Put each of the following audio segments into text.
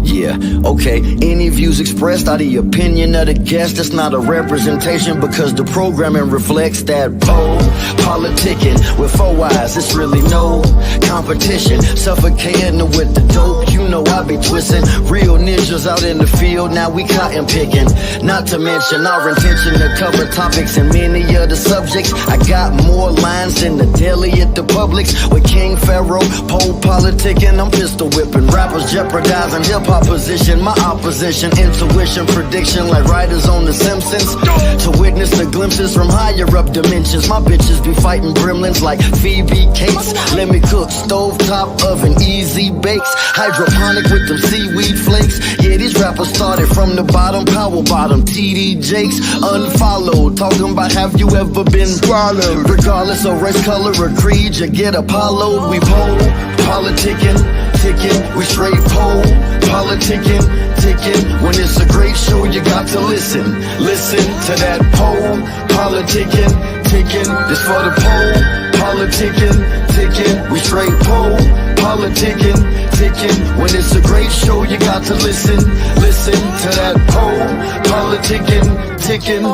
Yeah, okay. Any views expressed are the opinion of the guest. It's not a representation because the programming reflects that PoPolitickin with 4 eyes. It's really no competition. Suffocating with the dope. You know I be twisting. Real ninjas out in the field. Now we cotton picking. Not to mention our intention to cover topics and many of the subjects. I got more lines than the deli at the Publix with King Pharaoh. PoPolitickin. I'm pistol whipping. Rappers jeopardizing hip-hop position, my opposition, intuition, prediction like writers on The Simpsons. To witness the glimpses from higher up dimensions. My bitches be fighting gremlins like Phoebe Cates. Let me cook, stovetop oven, easy bakes. Hydroponic with them seaweed flakes. Yeah, these rappers started from the bottom, power bottom. TD Jakes, unfollowed. Talking about have you ever been swallowed? Regardless of race, color, or creed, you get Apollo'd. We PoPolitickin, ticking, we straight PoPolitickin, ticking. When it's a great show, you got to listen to that PoPolitickin, ticking. This for the PoPolitickin, ticking. We straight PoPolitickin, ticking. When it's a great show, you got to listen to that PoPolitickin, ticking.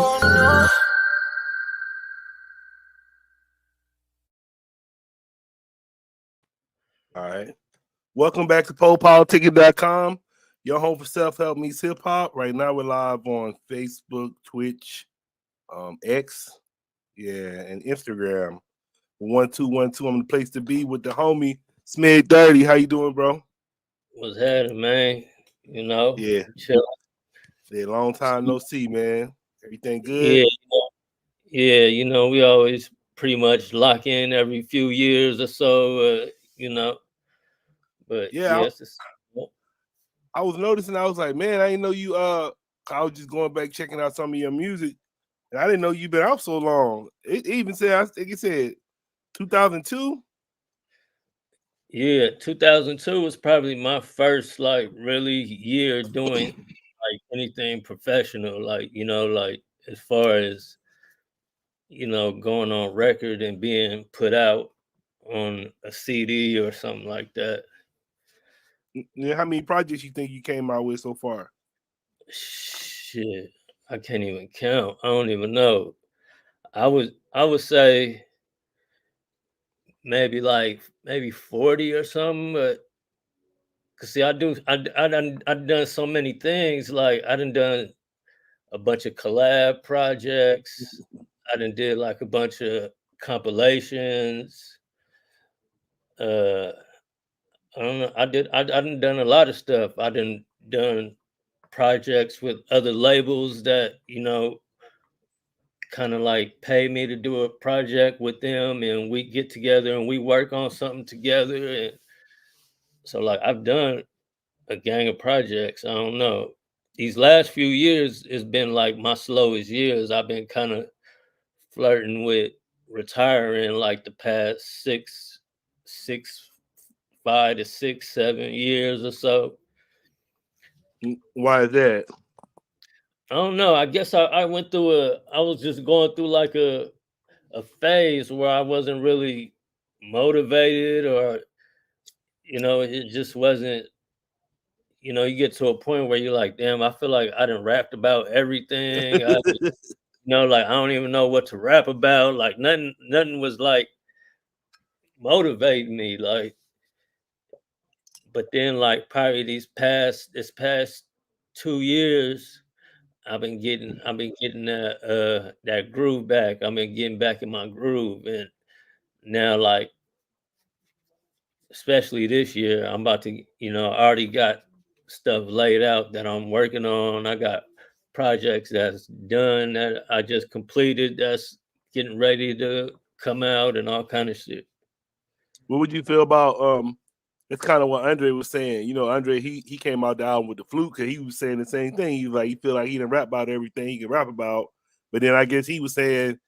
All right. Welcome back to PoPolitickin.com, your home for self-help meets hip-hop. Right now we're live on Facebook, Twitch, X, and Instagram. 1212, I'm the place to be with the homie Smigg Dirtee. How you doing, bro? What's happening, man? You know? Yeah. Chill. Yeah, long time no see, man. Everything good? Yeah, you know, we always pretty much lock in every few years or so, you know. But yes, I was noticing, I was like, man, I didn't know you I was just going back checking out some of your music, and I didn't know you've been out so long. It even said, I think it said 2002. Yeah, 2002 was probably my first like really year doing like anything professional, like, you know, like as far as, you know, going on record and being put out on a CD or something like that. How many projects you think you came out with so far? Shit, I can't even count. I don't even know. I would say maybe 40 or something, but cause see, I done so many things. Like I done a bunch of collab projects. I did like a bunch of compilations. I don't know. I done a lot of stuff. I done projects with other labels that, you know, kind of like pay me to do a project with them, and we get together and we work on something together. And so like I've done a gang of projects. I don't know. These last few years has been like my slowest years. I've been kind of flirting with retiring like the past 5 to 6, 7 years or so. Why is that? I don't know. I guess I went through I was just going through like a phase where I wasn't really motivated, or, you know, it just wasn't, you know, you get to a point where you're like, damn, I feel like I done rapped about everything. You know, like I don't even know what to rap about. Like nothing was like motivating me. Like, but then like probably this past 2 years, I've been getting that groove back. I've been getting back in my groove, and now like especially this year, I'm about to, you know, I already got stuff laid out that I'm working on. I got projects that's done that I just completed that's getting ready to come out and all kind of shit. What would you feel about it's kind of what Andre was saying. You know, Andre, he came out the album with the flute because he was saying the same thing. He was like, he feel like he didn't rap about everything he can rap about. But then I guess he was saying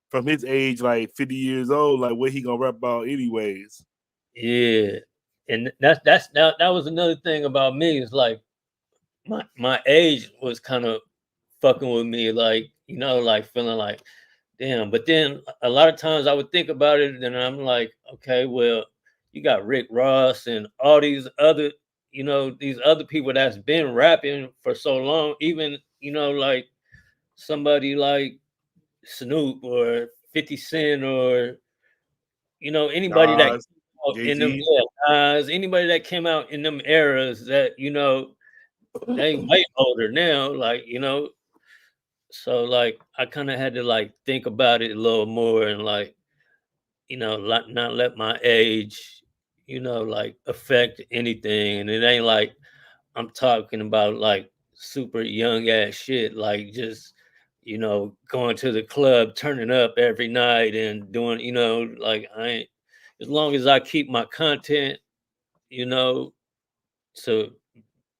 from his age, like 50 years old, like what he gonna rap about anyways. Yeah. And that was another thing about me, is like my age was kind of fucking with me, like, you know, like feeling like, damn. But then a lot of times I would think about it, and I'm like, okay, well, you got Rick Ross and all these other, these other people that's been rapping for so long. Even like somebody like Snoop or 50 Cent or anybody that Nas, came out in them Jay-Z. anybody that came out in them eras that they way older now, like so like I kind of had to like think about it a little more and like not let my age like affect anything. And it ain't like I'm talking about like super young ass shit, like just going to the club, turning up every night and doing like I ain't, as long as I keep my content, you know to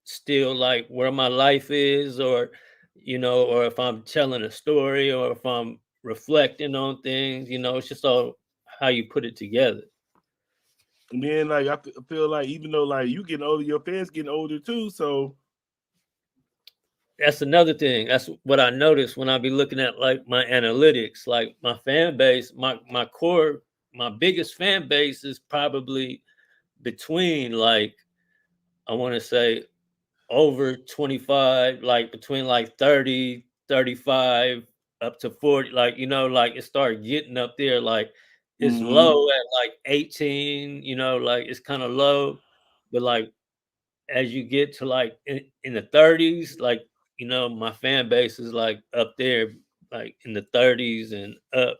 still like where my life is, or or if I'm telling a story, or if I'm reflecting on things, it's just all how you put it together. And then like I feel like even though like you getting older, your fans getting older too. So That's another thing. That's what I noticed when I be looking at like my analytics, like my fan base, my core, my biggest fan base is probably between like, I want to say over 25, like between like 30, 35 up to 40, like like it started getting up there, like it's mhm. low at like 18, like it's kind of low, but like as you get to like in the 30s, like my fan base is like up there, like in the 30s and up,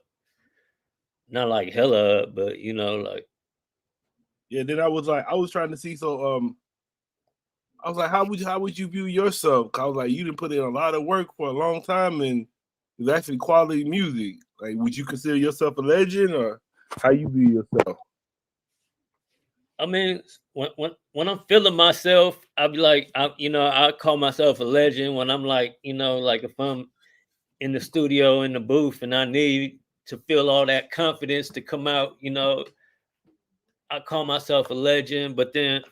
not like hella up, but like Yeah, then I was trying to see, so I was like, how would you view yourself? 'Cause I was like, you didn't put in a lot of work for a long time, and it's actually quality music. Like, would you consider yourself a legend, or how you view yourself? I mean, when I'm feeling myself, I'll be like, I call myself a legend. When I'm like, like if I'm in the studio in the booth and I need to feel all that confidence to come out, I call myself a legend. But then,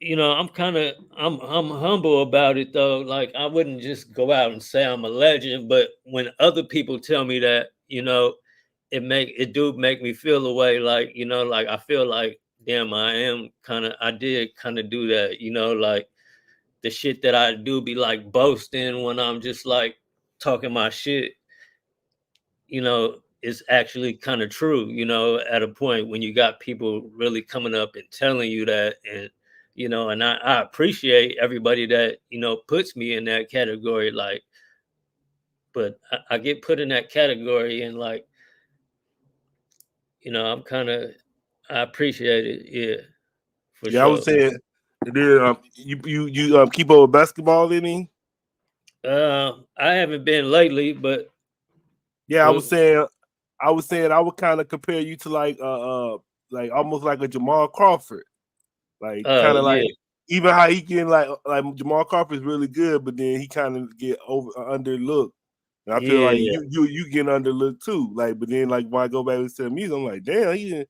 I'm humble about it though. Like I wouldn't just go out and say I'm a legend, but when other people tell me that, it do make me feel a way, like like I feel like damn, I did kind of do that, like the shit that I do be like boasting when I'm just like talking my shit, is actually kind of true, at a point when you got people really coming up and telling you that. And and I appreciate everybody that puts me in that category, like, but I get put in that category, and like I'm kind of, I appreciate it, yeah, for Yeah, I was sure. saying, and then you keep up with basketball any? I haven't been lately, but Yeah, well, I was saying I would kind of compare you to like almost like a Jamal Crawford, like kind of yeah, like even how he can like Jamal Crawford is really good, but then he kind of get underlooked. And I feel like yeah, you getting underlooked too. Like, but then like when I go back and listen to music, I'm like, damn, he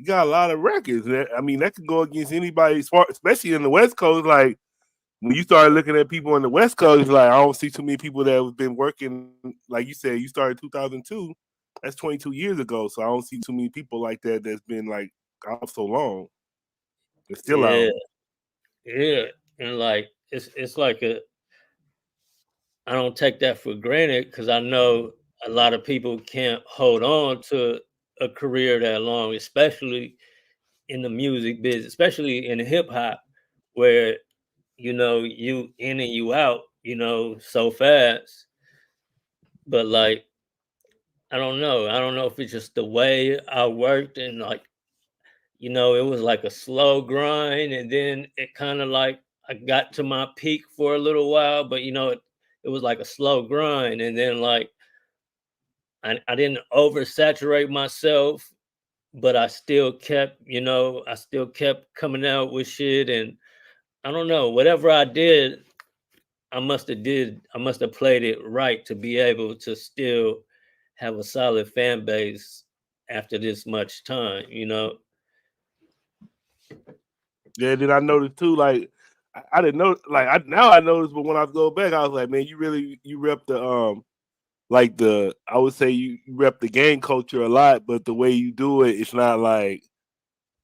got a lot of records. I mean, that could go against anybody, especially in the West Coast. Like when you start looking at people in the West Coast, it's like I don't see too many people that have been working. Like you said, you started 2002. That's 22 years ago. So I don't see too many people like that that's been like out so long. It's still yeah, out. yeah, and like it's like I don't take that for granted, because I know a lot of people can't hold on to a career that long, especially in the music business, especially in hip hop, where you in and you out, so fast. But like I don't know if it's just the way I worked, and like it was like a slow grind, and then it kind of like I got to my peak for a little while, but it was like a slow grind, and then like I didn't oversaturate myself, but I still kept coming out with shit. And I don't know, whatever I did, I must have played it right to be able to still have a solid fan base after this much time, Yeah, then I noticed too, like I didn't know, like now I noticed, but when I go back, I was like, man, you rep the like I would say you rep the gang culture a lot, but the way you do it, it's not like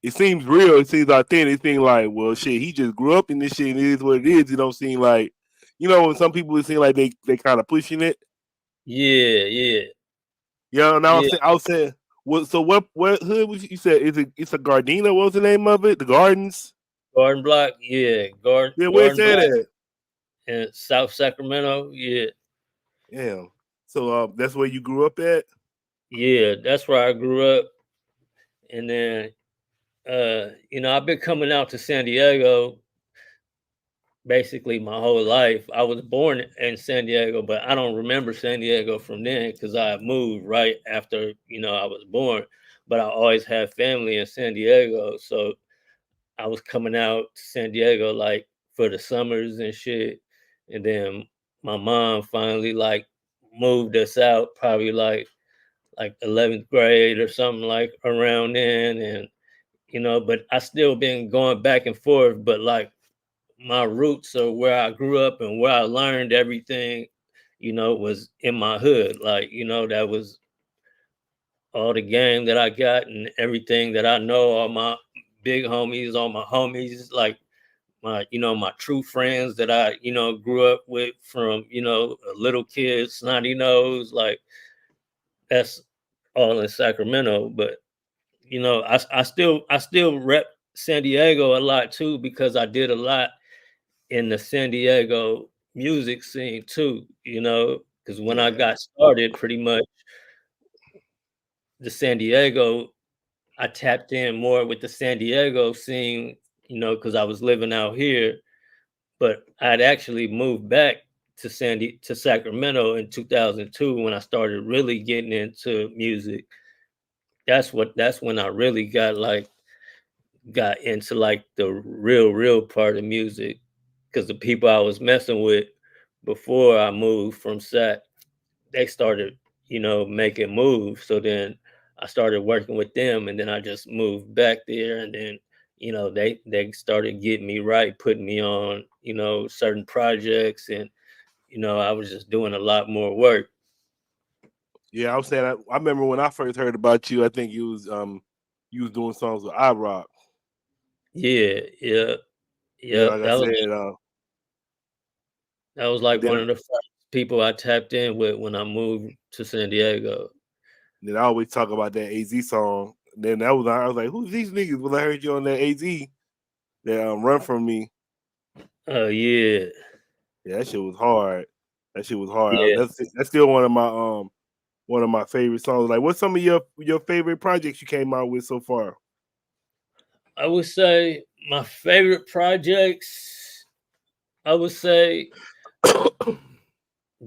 it seems real. It seems authentic. It seems like, well, shit, he just grew up in this shit and it is what it is. It don't seem like, when some people it seem like they kind of pushing it. Yeah, yeah, Yeah, and yeah. I was saying, what hood was you said? It's a Gardena? What was the name of it? The Gardens? Garden Block, yeah. Yeah, where it Garden said Block at? in South Sacramento, yeah. Yeah. So that's where you grew up at? Yeah, that's where I grew up. And then I've been coming out to San Diego basically my whole life. I was born in San Diego, but I don't remember San Diego from then because I moved right after, I was born. But I always had family in San Diego. So I was coming out to San Diego like for the summers and shit. And then my mom finally like moved us out probably like 11th grade or something like around then. And but I still been going back and forth, but like my roots are where I grew up and where I learned everything, was in my hood. Like, that was all the game that I got and everything that I know, all my big homies, all my homies, like my true friends that I, grew up with from, a little kid, snotty nose, like that's all in Sacramento. But I still rep San Diego a lot too because I did a lot in the San Diego music scene too, because when I Yeah. got started, pretty much the San Diego, I tapped in more with the San Diego scene, because I was living out here, but I'd actually moved back to Sacramento in 2002 when I started really getting into music. That's when I really got into like the real part of music because the people I was messing with before I moved from Sac, they started, making moves. So then I started working with them and then I just moved back there and then, they started getting me right, putting me on, certain projects and, I was just doing a lot more work. Yeah, I was saying I remember when I first heard about you, I think you was doing songs with I Rock. Yeah, yeah, Yeah, yeah. like I That was said, that was like then one of the first people I tapped in with when I moved to San Diego. then I always talk about that AZ song. Then that was I was like, who's these niggas? Well, I heard you on that AZ that Run From Me. Oh yeah, Yeah, that shit was hard. That shit was hard. yeah. That's still one of my favorite songs. Like, what's some of your favorite projects you came out with so far? I would say my favorite projects. I would say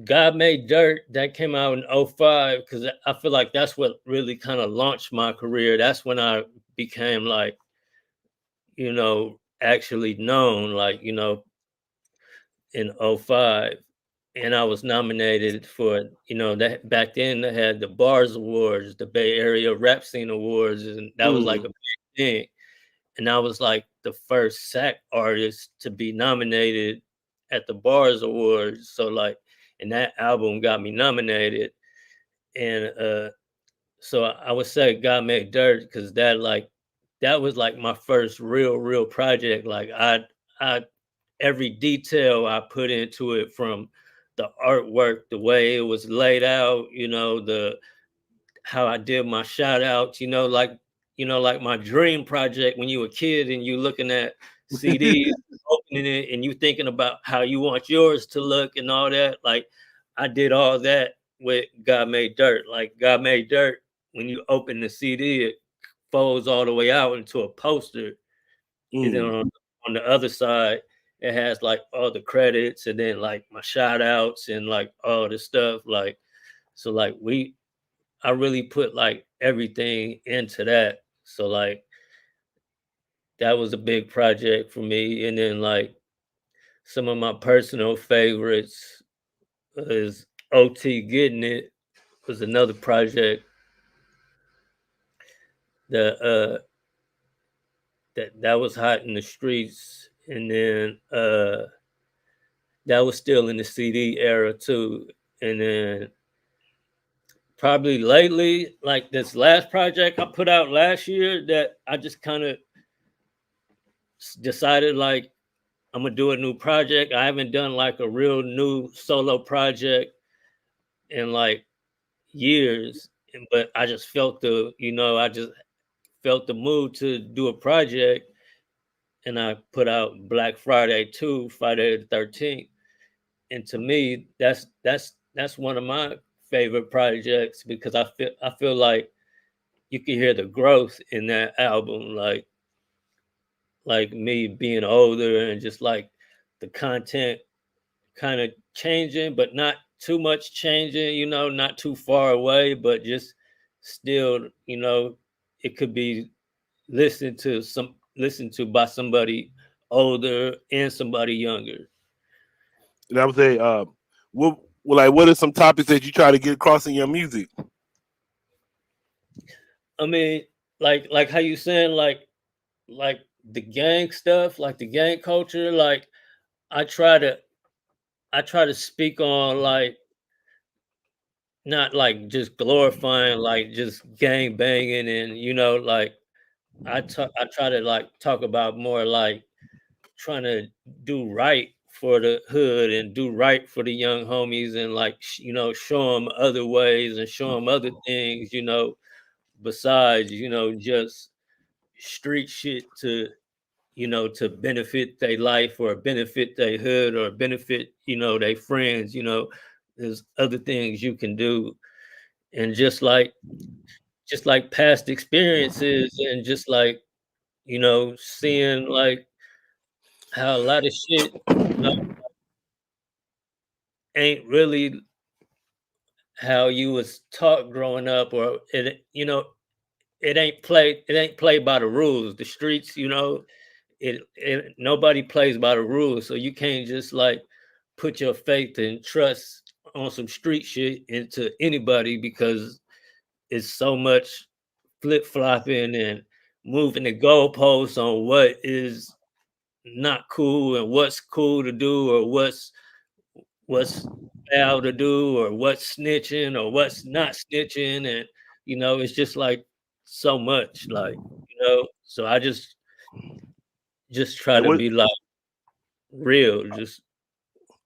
God Made Dirt that came out in '05 because I feel like that's what really kind of launched my career. That's when I became like, actually known, like, in '05. And I was nominated for, that back then they had the Bars Awards, the Bay Area Rap Scene Awards, and that was like Mm. a big thing. And I was like the first Sac artist to be nominated at the Bars Awards. So like, and that album got me nominated. And so I would say God Made Dirt because that was like my first real project. Like I every detail I put into it from the artwork, the way it was laid out, the how I did my shout outs, like my dream project when you were a kid and you looking at CDs, opening it, and you thinking about how you want yours to look and all that. Like I did all that with God Made Dirt. Like God Made Dirt, when you open the CD, it folds all the way out into a poster. And then Mm. on the other side, it has like all the credits and then like my shout outs and like all the stuff. Like so like I really put like everything into that. So like that was a big project for me. And then like some of my personal favorites is OT Getting It was another project that that was hot in the streets. And then that was still in the CD era too. And then probably lately, like this last project I put out last year, that I just kind of decided like I'm gonna do a new project. I haven't done like a real new solo project in like years, but I just felt I just felt the mood to do a project, and I put out Black Friday 2, Friday the 13th. And to me, that's one of my favorite projects because I feel like you can hear the growth in that album, like me being older and just like the content kind of changing, but not too much changing, not too far away, but just still, it could be listened to by somebody older and somebody younger. And I would say, what are some topics that you try to get across in your music? I mean, like how you saying, like the gang stuff, like the gang culture, like I try to I try to speak on like not like just glorifying like just gang banging, and like I try to like talk about more like trying to do right for the hood and do right for the young homies, and like show them other ways and show them other things, besides just street shit to benefit their life or benefit their hood or benefit their friends. There's other things you can do, and just like past experiences, and just like seeing like how a lot of shit ain't really how you was taught growing up, or it ain't played by the rules. The streets, it nobody plays by the rules, so you can't just like put your faith and trust on some street shit into anybody, because it's so much flip-flopping and moving the goalposts on what is not cool and what's cool to do, or what's foul to do, or what's snitching or what's not snitching. And it's just like so much, like, so I just try Like to what be like real. Just,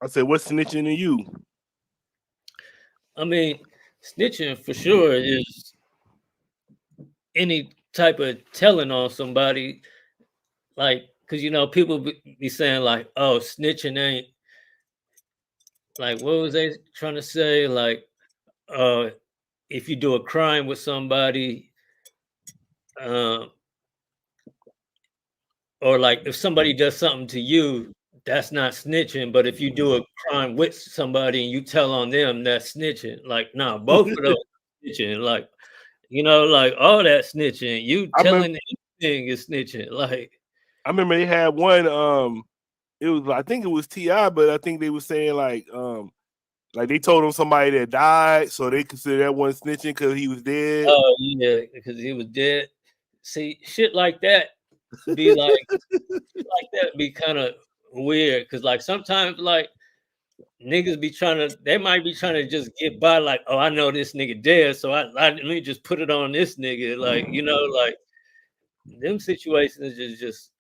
I said, what's snitching in you? I mean, snitching for sure is any type of telling on somebody, like, because people be saying like, oh, snitching ain't, like, what was they trying to say, like, uh if you do a crime with somebody, uh, or like if somebody does something to you, that's not snitching. But if you do a crime with somebody and you tell on them, that's snitching. Like, nah, both of those snitching. Like, like all that snitching. You I remember, telling anything is snitching. Like, I remember they had one. It was, I think it was Ti, but I think they were saying like they told him somebody that died, so they consider that one snitching because he was dead. oh yeah, because he was dead. See, shit like that be like that be kind of weird, because like sometimes like niggas be they might be trying to just get by, like, oh, I know this nigga dead, so I let me just put it on this nigga, like, like them situations is just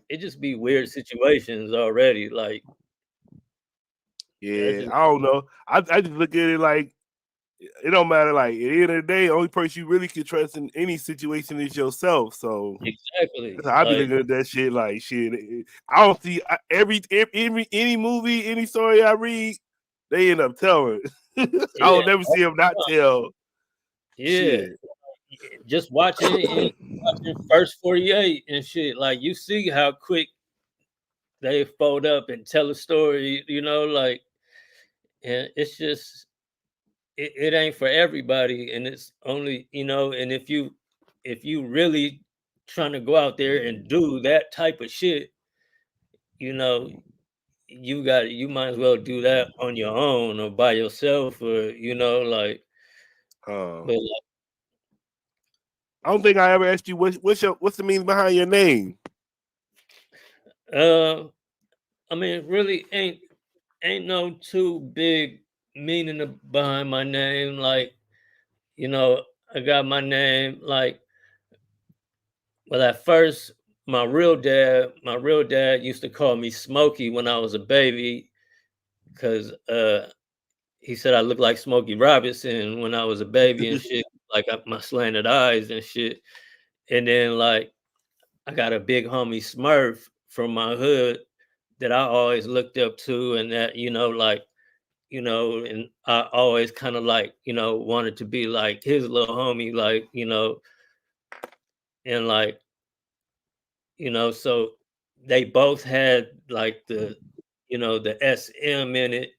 it just be weird situations already, like that Yeah, just I don't know. I just look at it like it don't matter. Like at the end of the day, the only person you really can trust in any situation is yourself. So exactly that's how I be like looking at that shit. Like shit, I don't see every any movie, any story I read, they end up telling. I yeah, don't never see them not tell yeah, shit. just watching First 48 and shit, like you see how quick they fold up and tell a story, like, and it's just it ain't for everybody, and it's only, and if you really trying to go out there and do that type of shit, you know you might as well do that on your own or by yourself, or like, Uh, but like, I don't think I ever asked you what's the meaning behind your name. uh I mean, really ain't no too big meaning behind my name, like, you know, I got my name like, well, at first, my real dad used to call me Smokey when I was a baby because he said I looked like Smokey Robinson when I was a baby and shit, like my slanted eyes and shit. And then like I got a big homie Smurf from my hood that I always looked up to, and that like and I always kind of like wanted to be like his little homie, like and like so they both had like the SM in it,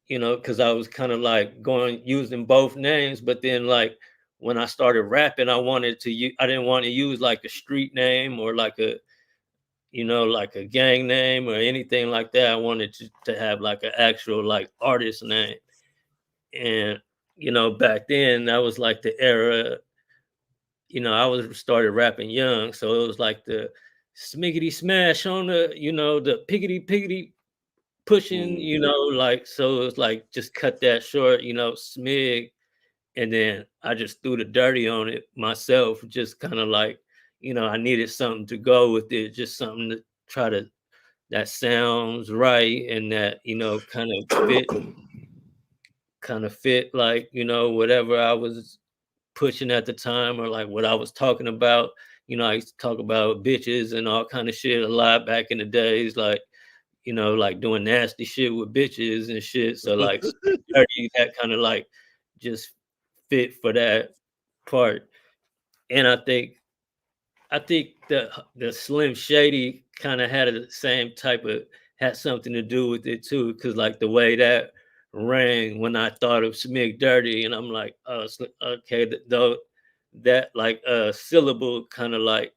because I was kind of like going using both names, but then like when I started rapping, I didn't want to use like a street name or like a like a gang name or anything like that. I wanted to have like an actual like artist name. And back then that was like the era, I was started rapping young, so it was like the smiggity smash on the piggity piggity pushing, like, so it was like just cut that short, Smig. And then I just threw the dirty on it myself, just kind of like, I needed something to go with it, just something to try to that sounds right and that, kind of fit like, whatever I was pushing at the time or like what I was talking about. I used to talk about bitches and all kind of shit a lot back in the days, like, like doing nasty shit with bitches and shit. So like dirty, that kind of like just fit for that part. And I think the Slim Shady kind of had the same type of had something to do with it too, because like the way that rang when I thought of Smigg Dirtee, and I'm like, oh, okay, though that like syllable kind of like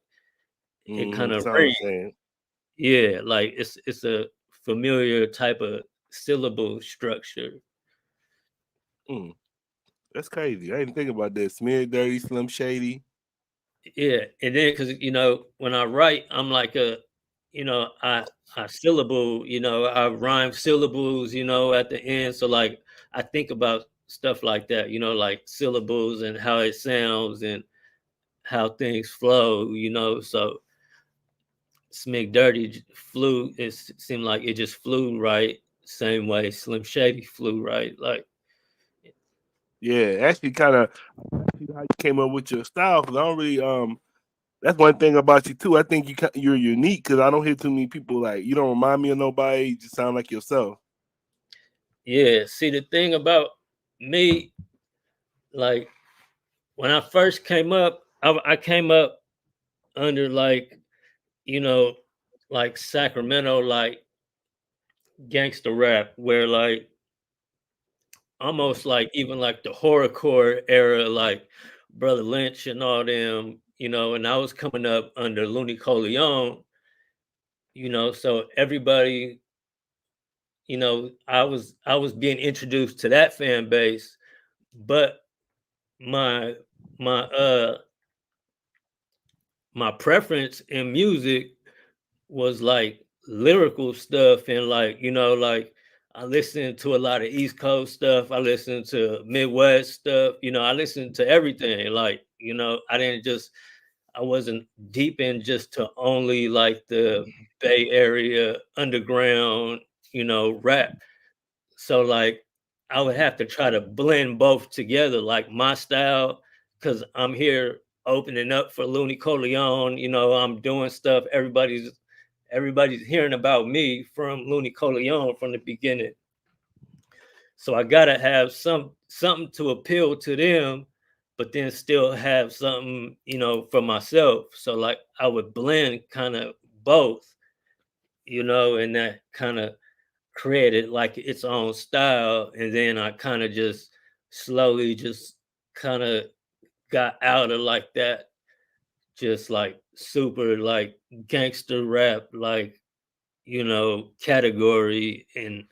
it kind of Sound rings. saying. Yeah, like it's a familiar type of syllable structure. Mm, that's crazy. I didn't think about that. Smig Dirtee, Slim Shady. Yeah, and then because when I write, I'm like I syllable, I rhyme syllables, at the end. So like I think about stuff like that, like syllables and how it sounds and how things flow, So Smig Dirtee flew. It seemed like it just flew right, same way Slim Shady flew right, like. Yeah, actually, kind of how you came up with your style. Because I don't really That's one thing about you too. I think you're unique because I don't hear too many people like you. Don't remind me of nobody. You just sound like yourself. Yeah, see the thing about me, like when I first came up, I came up under like you know like Sacramento like gangster rap, where like almost like even like the horrorcore era, like Brother Lynch and all them, and I was coming up under Looney Coleon, so everybody, I was being introduced to that fan base, but my my my preference in music was like lyrical stuff, and like like I listened to a lot of East Coast stuff, I listened to Midwest stuff, I listened to everything, like I wasn't deep in just to only like the Bay Area underground rap. So like I would have to try to blend both together, like my style, because I'm here opening up for Looney Coleon. I'm doing stuff. Everybody's hearing about me from Looney Coleon from the beginning. So I gotta have something to appeal to them, but then still have something, for myself. So like I would blend kind of both, and that kind of created like its own style. And then I kind of just slowly just kind of got out of like that, just like super like gangster rap, like, category. And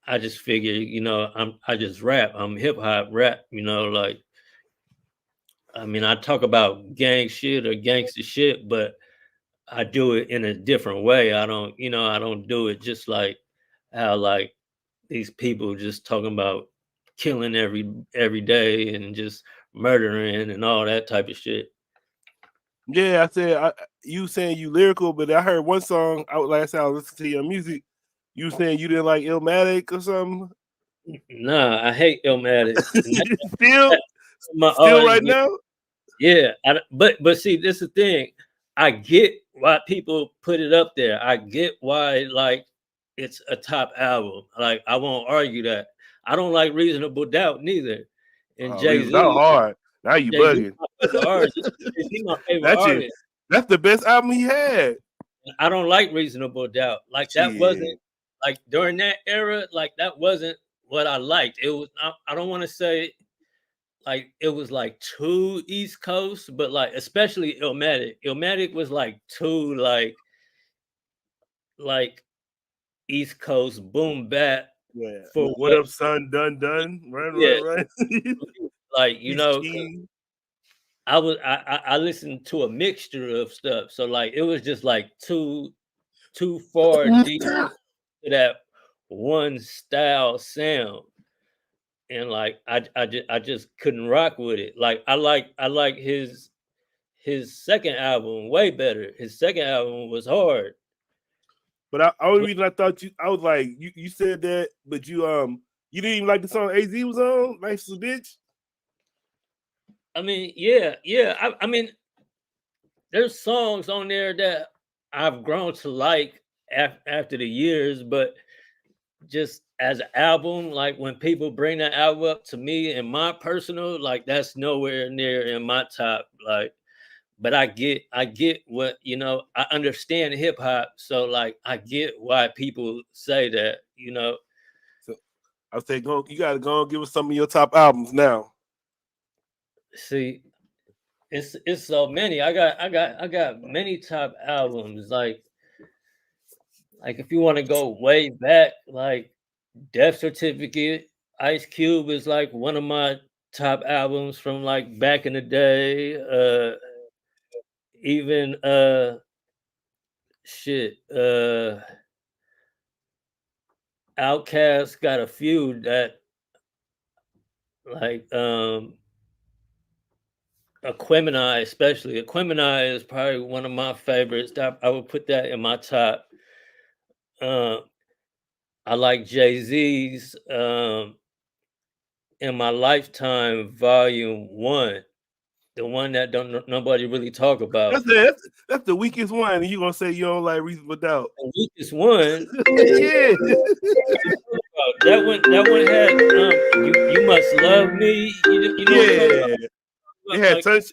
I just figured, I just rap. I'm hip hop rap, like, I mean, I talk about gang shit or gangster shit, but I do it in a different way. I don't do it just like how these people just talking about killing every day and just murdering and all that type of shit. Yeah, I said you saying you lyrical, but I heard one song out last time I listened to your music. You saying you didn't like Illmatic or something? Nah, I hate Illmatic. still, My still right argument. now. Yeah, but see, this is the thing. I get why people put it up there. I get why like it's a top album. Like I won't argue that. I don't like Reasonable Doubt neither. And Reason Doubt hard. Now you Jay Z bugging. my favorite artist. Jay-Z my favorite That's it. artist. That's the best album he had. I don't like Reasonable Doubt. Like that wasn't Shit. like during that era. Like that wasn't what I liked. It was. I don't want to say like it was like too East Coast, but like especially Illmatic. Illmatic was like too like East Coast boom bap Yeah. for What up, son? Done. yeah, Run. like you He's know, king. I listened to a mixture of stuff, so like it was just like too far deep to that one style sound. And like I just couldn't rock with it. Like I like his second album way better. His second album was hard. But only reason I thought I was like, you said that, but you didn't even like the song AZ was on, Life's a Bitch. I mean, yeah. I mean, there's songs on there that I've grown to like after the years, but just as an album, like when people bring that album up to me and my personal, like that's nowhere near in my top. Like, but I get what I understand hip hop, so like I get why people say that. So I say, you gotta go and give us some of your top albums now. See, it's so many. I got many top albums. Like if you want to go way back, like Death Certificate, Ice Cube is like one of my top albums from like back in the day. Even shit. Outkast got a few that like Aquemini, especially. Aquemini is probably one of my favorites. I would put that in my top. I like Jay-Z's In My Lifetime Volume 1, the one that nobody really talk about. That's the weakest one, and you gonna say you don't like Reasonable Doubt. The weakest one. Yeah. That one had You Must Love Me. You know Yeah. It had like,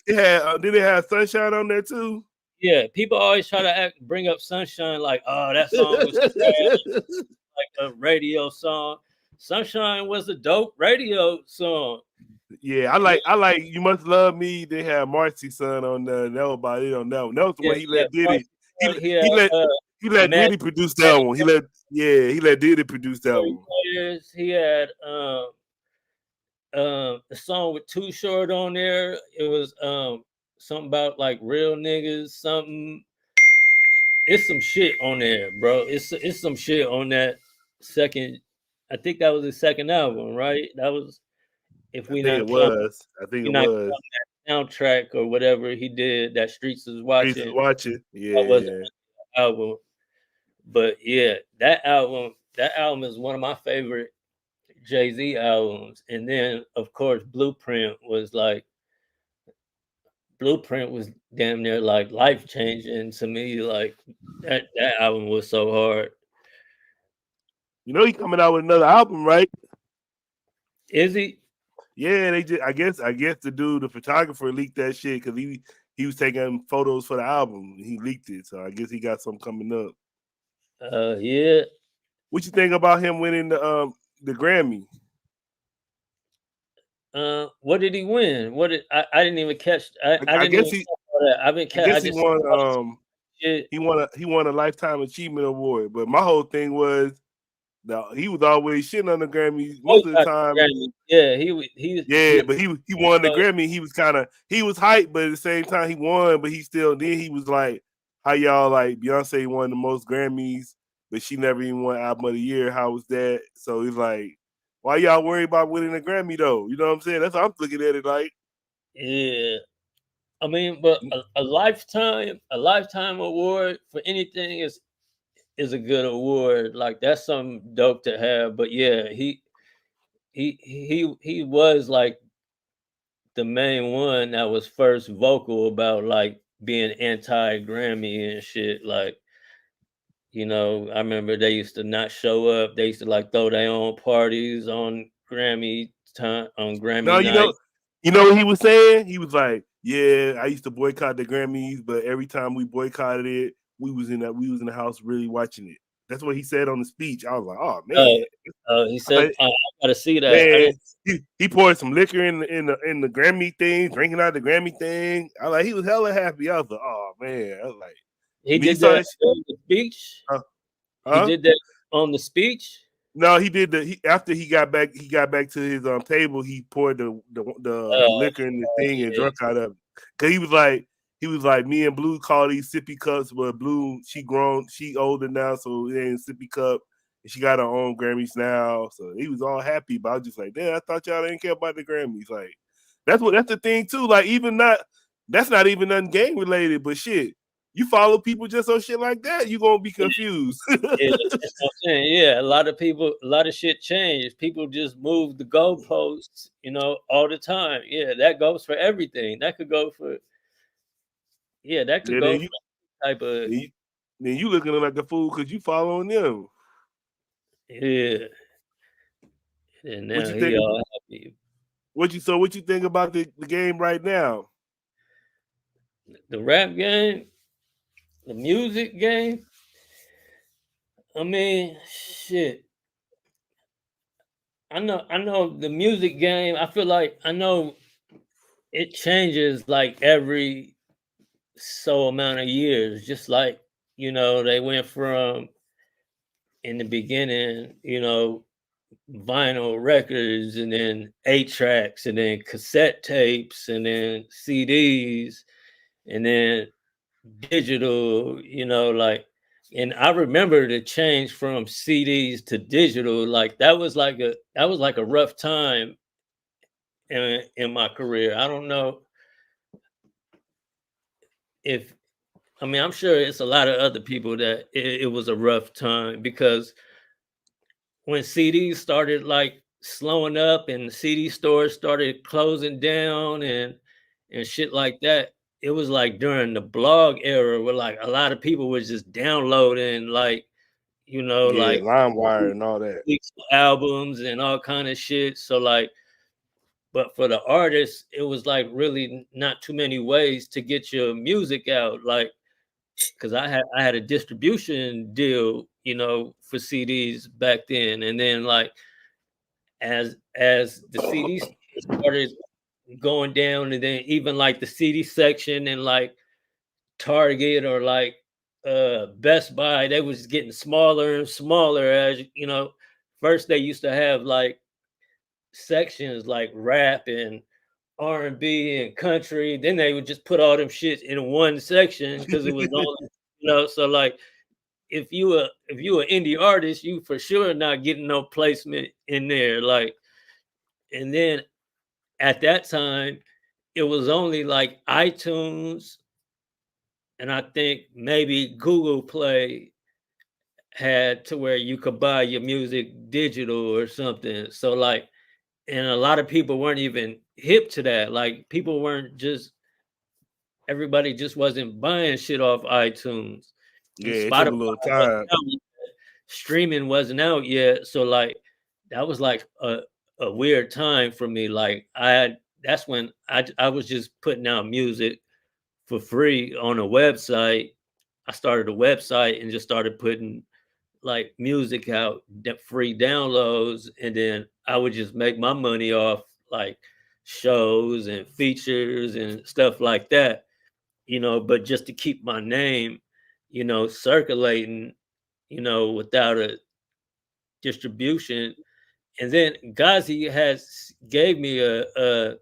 did it have Sunshine on there too? Yeah, people always try to bring up Sunshine like, oh, that song was trash, like a radio song. Sunshine was a dope radio song. Yeah, I like You Must Love Me. They had Marcy son on there. That was about it on that one. That was the one he let Diddy. He let Diddy produce that one. He let Diddy produce that one. He had a song with Too Short on there. It was something about like real niggas, something. It's some shit on there, bro. It's some shit on that second. I think that was his second album, right? That was I think it was that soundtrack or whatever he did. That Streets is Watching. Yeah. That wasn't an album, but yeah, that album is one of my favorite Jay-Z albums. And then of course Blueprint was damn near like life changing to me. Like that album was so hard. You know he's coming out with another album, right? Is he? Yeah, they just I guess the photographer leaked that shit because he was taking photos for the album. He leaked it, so I guess he got something coming up. Yeah. What you think about him winning the Grammy? What did he win? I didn't even catch. I guess he won. He won a Lifetime Achievement Award. But my whole thing was, he was always shitting on the Grammy most of the time. Yeah, but he won the Grammy. He was hyped, but at the same time he won. But he was like, how y'all like Beyonce won the most Grammys, but she never even won Album of the Year. How was that? So he's like, why y'all worry about winning a Grammy though? You know what I'm saying? That's how I'm looking at it. Like, Yeah. I mean, but a lifetime award for anything is a good award. Like that's something dope to have. But yeah, he was like the main one that was first vocal about like being anti Grammy and shit. Like, you know, I remember they used to not show up. They used to like throw their own parties on Grammy time on No, Grammy night. you know what he was saying? He was like, "Yeah, I used to boycott the Grammys, but every time we boycotted it, we was in the house really watching it." That's what he said on the speech. I was like, "Oh man!" He I said, like, I gotta see that. I man, didn't. he poured some liquor in the Grammy thing, drinking out the Grammy thing. I like he was hella happy. I was like, "Oh man!" I was like, He when he did saw that that, on the speech. huh? He Huh? did that on the speech. No, he did after he got back to his table. He poured the liquor in the thing and Yeah. drunk out of it. Cause he was like me and Blue call these sippy cups, but Blue she older now, so it ain't sippy cup. And she got her own Grammys now, so he was all happy. But I was just like, damn, I thought y'all didn't care about the Grammys. Like that's the thing too. Like that's not even nothing game related, but shit. You follow people just on shit like that, you gonna be confused. Yeah, that's what I'm saying. Yeah, a lot of shit changed. People just move the goalposts, you know, all the time. Yeah, that goes for everything. That could Yeah, go for type of then you, then you looking like a fool because you following them. yeah. And What now you he think? all happy. What you think about the game right now? The rap game, the music game. I mean, shit. I know the music game. I feel like I know it changes like every so amount of years. Just like, you know, they went from in the beginning, you know, vinyl records and then 8 tracks and then cassette tapes and then CDs and then digital, you know, like, and I remember the change from CDs to digital. Like that was like a rough time in my career. I don't know if I mean I'm sure it's a lot of other people that it was a rough time because when CDs started like slowing up and CD stores started closing down and shit like that, it was like during the blog era where like a lot of people was just downloading like, you know, Yeah, like LimeWire and all that. albums and all kind of shit. So like, but for the artists, it was like really not too many ways to get your music out. Like, because I had a distribution deal, you know, for CDs back then, and then like as the CDs started going down, and then even like the CD section and like Target or like Best Buy, they was getting smaller and smaller as you know. First, they used to have like sections like rap and R&B and country. Then they would just put all them shits in one section because it was only, you know. So like, if you an indie artist, you for sure not getting no placement in there. Like, and then at that time, it was only like iTunes, and I think maybe Google Play had to where you could buy your music digital or something. So like, and a lot of people weren't even hip to that. Like people weren't just everybody just wasn't buying shit off iTunes. And Yeah, it took Spotify a little wasn't time. out yet. Streaming wasn't out yet. So like that was like a weird time for me. Like that's when I was just putting out music for free on a website. I started a website and just started putting like music out, free downloads, and then I would just make my money off like shows and features and stuff like that, you know, but just to keep my name, you know, circulating, you know, without a distribution. And then Ghazi has gave me a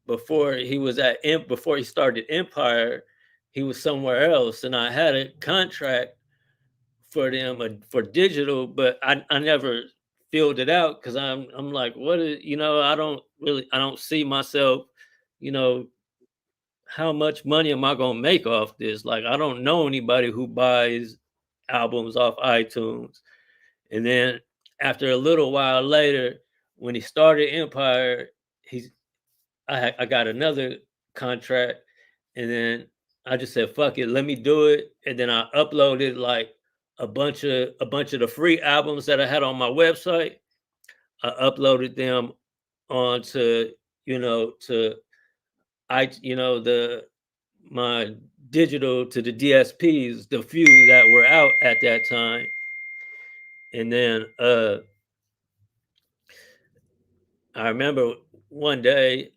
before he was before he started Empire, he was somewhere else, and I had a contract for them for digital, but I never filled it out because I'm like, what is, you know, I don't see myself you know, how much money am I gonna make off this? Like, I don't know anybody who buys albums off iTunes. And then after a little while later, when he started Empire, I got another contract, and then I just said, "Fuck it, let me do it." And then I uploaded like a bunch of the free albums that I had on my website. I uploaded them onto to the my digital to the DSPs, the few that were out at that time. And then I remember one day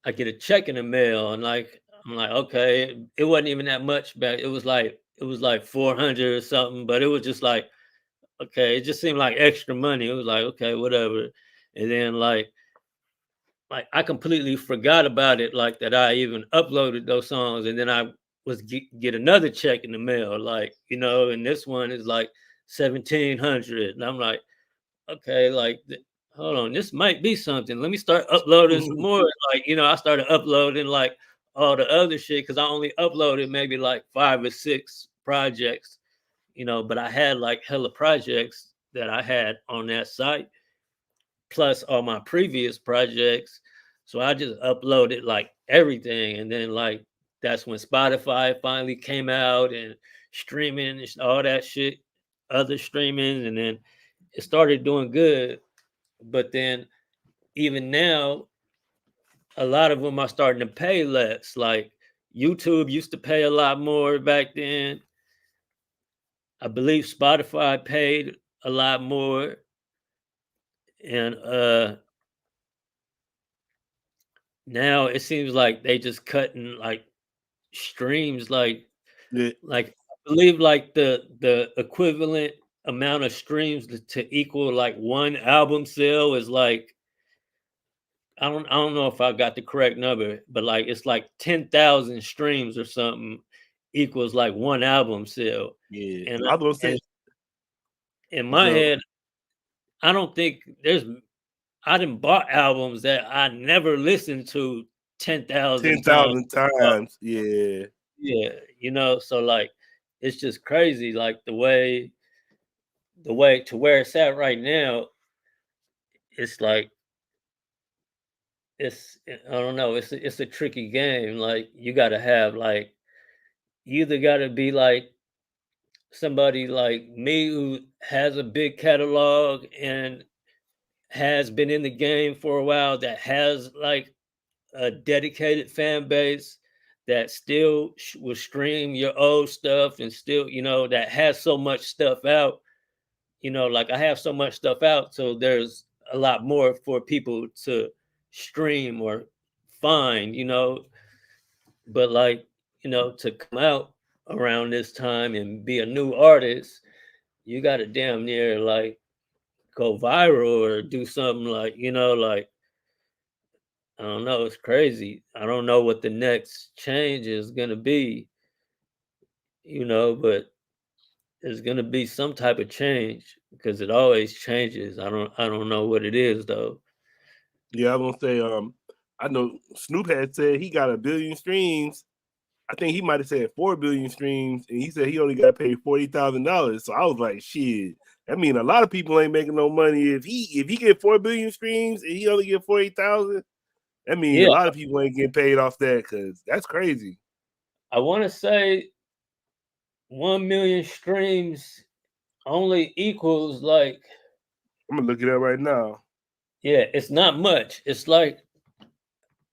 I get a check in the mail, and like I'm like, okay, it wasn't even that much back. It was like 400 or something, but it was just like, okay, it just seemed like extra money. It was like, okay, whatever. And then like I completely forgot about it, like that I even uploaded those songs, and then I was get another check in the mail, like, and this one is like 1,700, and I'm like, okay, like, hold on, this might be something. Let me start uploading some more. Like, I started uploading like all the other shit because I only uploaded maybe like 5 or 6 projects, but I had like hella projects that I had on that site, plus all my previous projects. So I just uploaded like everything. And then like that's when Spotify finally came out and streaming and all that shit, other streaming, and then it started doing good. But then even now, a lot of them are starting to pay less. Like YouTube used to pay a lot more back then. I believe Spotify paid a lot more. And now it seems like they just cutting like streams, like Yeah, like I believe like the equivalent amount of streams to equal like one album sale is like, I don't know if I got the correct number, but like it's like 10,000 streams or something equals like one album sale. yeah. And I was gonna and say, in my go head, I don't think I didn't bought albums that I never listened to 10,000 times. 10,000 times. Yeah, Yeah, so like it's just crazy, like the way to where it's at right now. It's like I don't know, it's a tricky game. Like you got to have like, you either got to be like somebody like me who has a big catalog and has been in the game for a while, that has like a dedicated fan base that still will stream your old stuff, and still, that has so much stuff out. Like I have so much stuff out, so there's a lot more for people to stream or find, but like, to come out around this time and be a new artist, you got to damn near like go viral or do something, like, like, I don't know, it's crazy. I don't know what the next change is going to be, but there's going to be some type of change because it always changes. I don't know what it is though. yeah. I was gonna say, I know Snoop had said he got 1 billion streams. I think he might have said 4 billion streams, and he said he only got paid $40,000. So I was like, shit. That mean a lot of people ain't making no money. If he get 4 billion streams and he only get 40,000, that mean a Yeah, lot of people ain't getting paid off that, because that's crazy. I want to say 1 million streams only equals like, I'm gonna look it up right now. yeah, it's not much. It's like,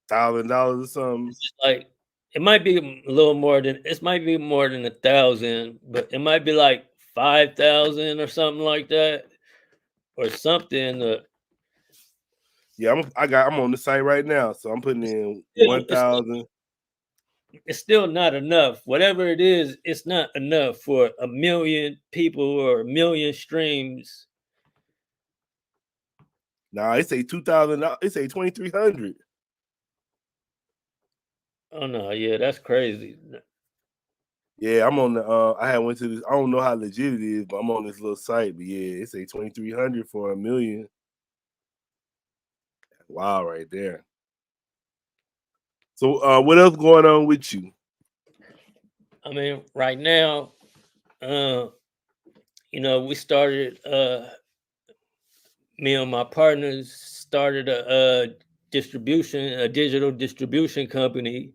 $1,000 or something. like it might be a little more than, it might be more than 1,000, but it might be like 5,000 or something like that, or something. Yeah, I'm on the site right now, so I'm putting in Still, it's 1,000. it's still not enough. Whatever it is, it's not enough for 1 million people or 1 million streams. Nah, it say 2,000. It say 2,300. Oh no, yeah, that's crazy. Yeah, I'm on the. I had went to this. I don't know how legit it is, but I'm on this little site. But yeah, it say 2,300 for 1 million. Wow, right there. So what else going on with you? I mean, right now, we started. Me and my partners started a digital distribution company,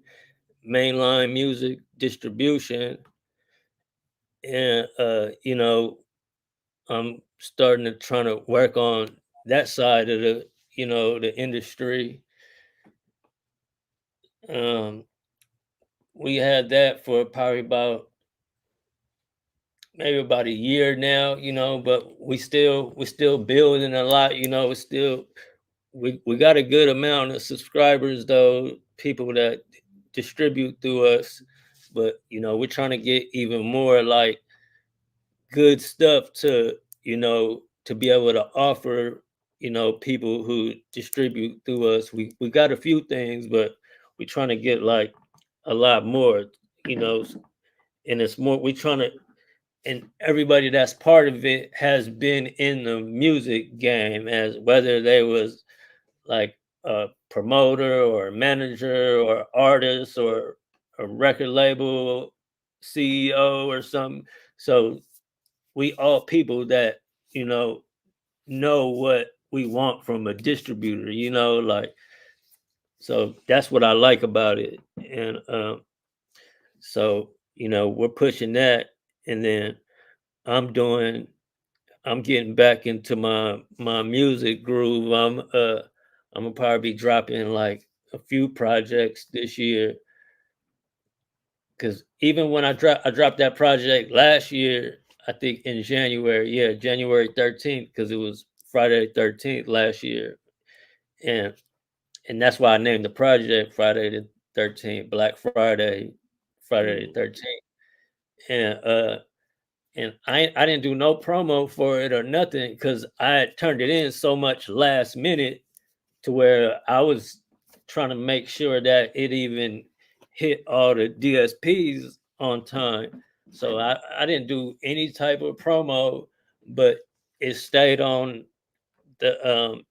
mainline music distribution, and I'm starting to trying to work on that side of the industry. Um, we had that for probably maybe about a year now, but we still building a lot, it's still we got a good amount of subscribers though, people that distribute through us, but we're trying to get even more like good stuff to be able to offer people who distribute through us. We got a few things, but we're trying to get like a lot more, you know and it's more we're trying to, and everybody that's part of it has been in the music game, as whether they was like a promoter or a manager or artist or a record label CEO or something. So we all people that you know know what we want from a distributor, like, so that's what I like about it. And so we're pushing that. And then i'm doing I'm getting back into my music groove. I'm gonna probably be dropping like a few projects this year, because even when I dropped that project last year, I think in January, yeah, January 13th, because it was Friday the 13th last year, and that's why I named the project Friday the 13th, Black Friday, Friday the 13th, and I didn't do no promo for it or nothing, because I had turned it in so much last minute to where I was trying to make sure that it even hit all the DSPs on time. So I didn't do any type of promo, but it stayed on the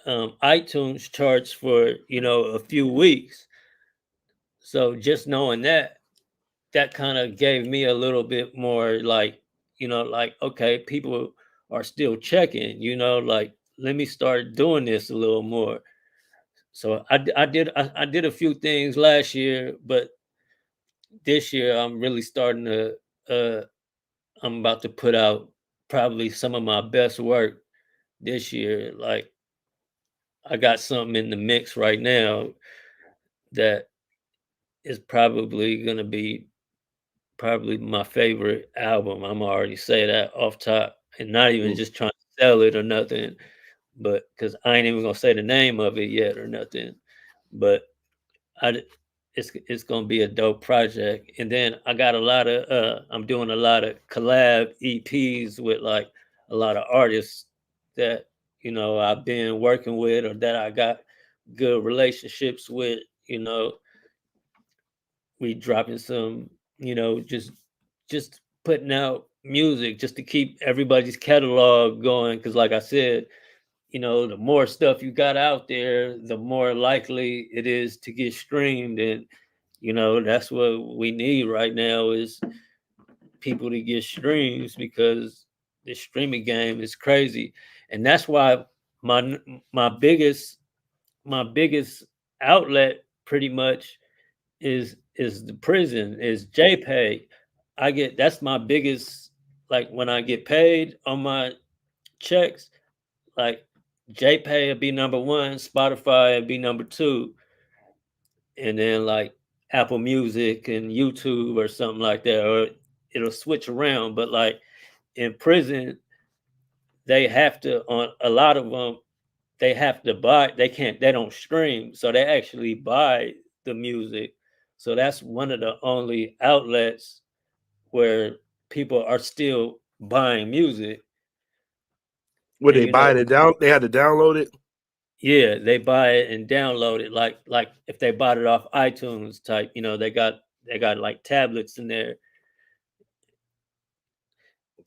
iTunes charts for a few weeks. So just knowing that kind of gave me a little bit more like, like, okay, people are still checking, like, let me start doing this a little more. So I did a few things last year, but this year I'm really starting to I'm about to put out probably some of my best work this year. Like, I got something in the mix right now that is probably gonna be probably my favorite album. I'm already say that off top, and not even just trying to sell it or nothing, but because I ain't even gonna say the name of it yet or nothing. But I it's gonna be a dope project. And then I got a lot of I'm doing a lot of collab EPs with like a lot of artists that I've been working with, or that I got good relationships with. We dropping some, just putting out music just to keep everybody's catalog going. Because like I said, the more stuff you got out there, the more likely it is to get streamed. And that's what we need right now, is people to get streams, because the streaming game is crazy. And that's why my my biggest my biggest outlet pretty much is the prison, is JPay. That's my biggest, like, when I get paid on my checks, like, JPay would be number one, Spotify would be number two, and then like Apple Music and YouTube or something like that, or it'll switch around. But like in prison, they have to, on a lot of them, they have to buy. They don't stream, so they actually buy the music. So that's one of the only outlets where people are still buying music. Would And they buy it down? They had to download it. yeah, they buy it and download it, like if they bought it off iTunes type, they got like tablets in there.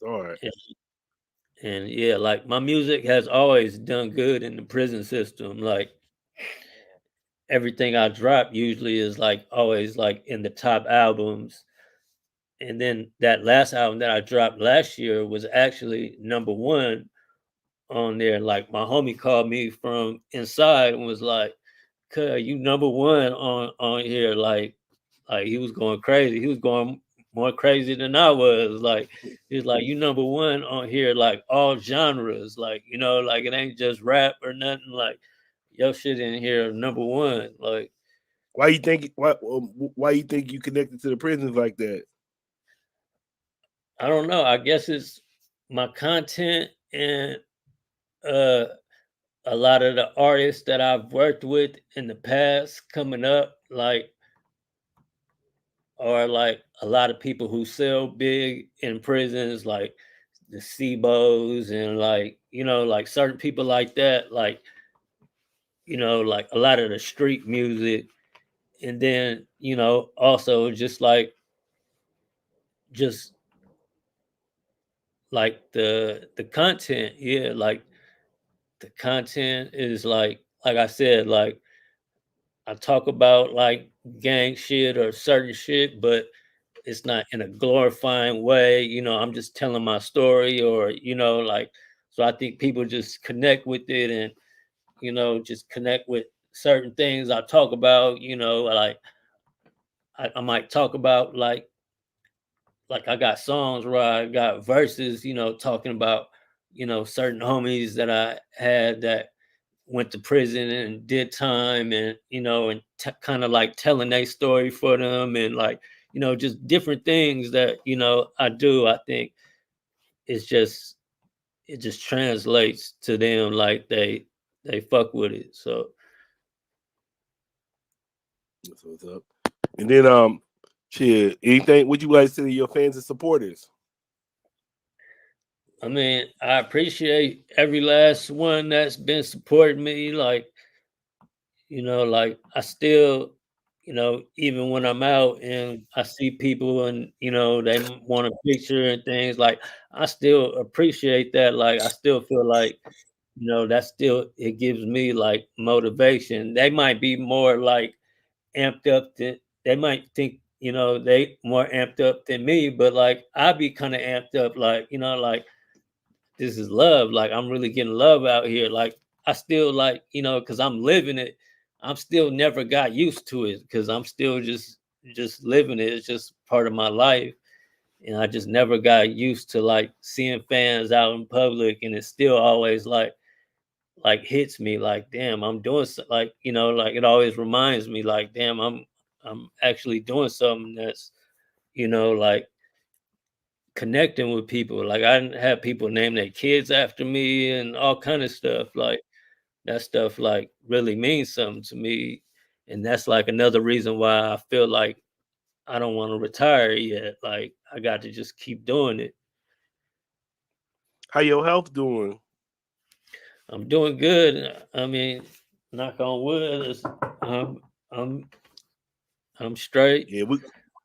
All right. And yeah, like my music has always done good in the prison system. Like everything I drop usually is like always like in the top albums. And then that last album that I dropped last year was actually #1 on there. Like my homie called me from inside and was like, "Cuz you #1 on here." Like he was going crazy. He was going more crazy than I was. Like he's like, "You #1 on here, like all genres. Like like it ain't just rap or nothing. Like your shit in here #1." Like Why you think why you think you connected to the prisons like that? I don't know. I guess it's my content and uh a lot of the artists that I've worked with in the past coming up, like, or like a lot of people who sell big in prisons, like the Sebos and like, like certain people like that, like, like a lot of the street music. And then, also just like the content, yeah, like the content is like I said, like I talk about like gang shit or certain shit, but it's not in a glorifying way. I'm just telling my story, or like, so I think people just connect with it, and just connect with certain things I talk about. Like I might talk about like I got songs where I got verses, talking about certain homies that I had that went to prison and did time, and and kind of like telling their story for them, and like just different things that I do. I think it's just it just translates to them, like they fuck with it. So That's what's up. And then shit, anything would you like to say to your fans and supporters? I mean, I appreciate every last one that's been supporting me. Like like I still, even when I'm out and I see people and, they want a picture and things, like I still appreciate that. Like I still feel like, that still, it gives me like motivation. They might be more like amped up than, they might think, they more amped up than me, but like I be kind of amped up, like, like this is love. Like I'm really getting love out here. Like I still like, because I'm living it. I'm still never got used to it because I'm still just living it. It's just part of my life. And I just never got used to like seeing fans out in public, and it still always like hits me like, damn, I'm doing like, like it always reminds me like, damn, I'm actually doing something that's, like connecting with people. Like I didn't have people name their kids after me and all kind of stuff. Like that stuff like really means something to me. And that's like another reason why I feel like I don't want to retire yet. Like I got to just keep doing it. How your health doing? I'm doing good. I mean, knock on wood, I'm I'm I'm straight. Yeah, cause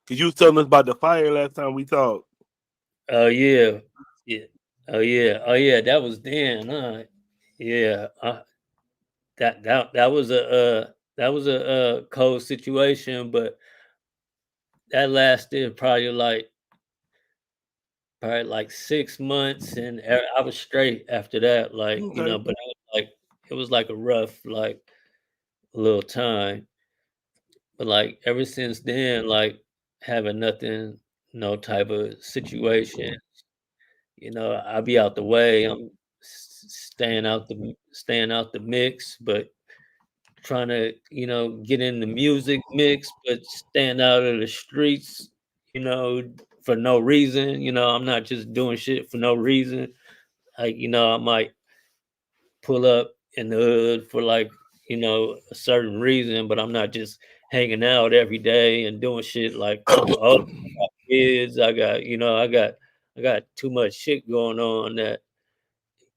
you was telling us about the fire last time we talked. Oh yeah. Yeah. Oh yeah. Oh yeah. That was then, huh? Yeah. That was a cold situation, but that lasted probably like 6 months, and I was straight after that. Like Okay. but it was like a rough little time, but like ever since then, like having nothing, no type of situation. I'll be out the way. I'm staying out the mix, but trying to, get in the music mix, but stand out of the streets, for no reason. I'm not just doing shit for no reason. Like, I might pull up in the hood for like, a certain reason, but I'm not just hanging out every day and doing shit like oh, kids. I got too much shit going on that,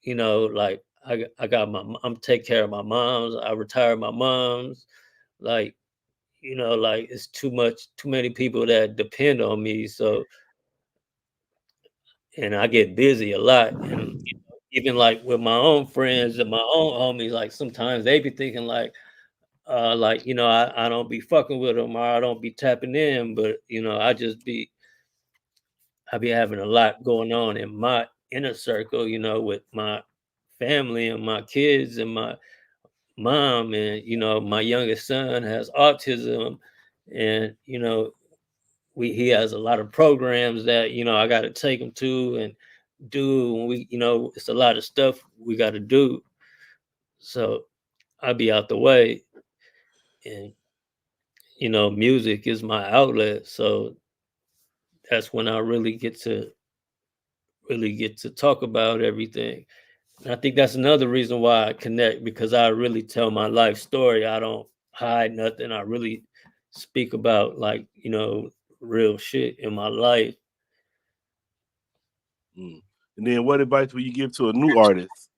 like I got I'm take care of my moms. I retired my moms. Like like it's too many people that depend on me. So, and I get busy a lot, and even like with my own friends and my own homies, like sometimes they be thinking like, like, you know, I don't be fucking with them or I don't be tapping in, but you know, I be having a lot going on in my inner circle, you know, with my family and my kids and my mom, and you know, my youngest son has autism, and you know, he has a lot of programs that, you know, I got to take him to and do, and we, you know, it's a lot of stuff we got to do. So I'll be out the way, and you know, music is my outlet. So that's when I really get to talk about everything. And I think that's another reason why I connect, because I really tell my life story. I don't hide nothing. I really speak about, like, you know, real shit in my life. Mm. And then, what advice will you give to a new artist?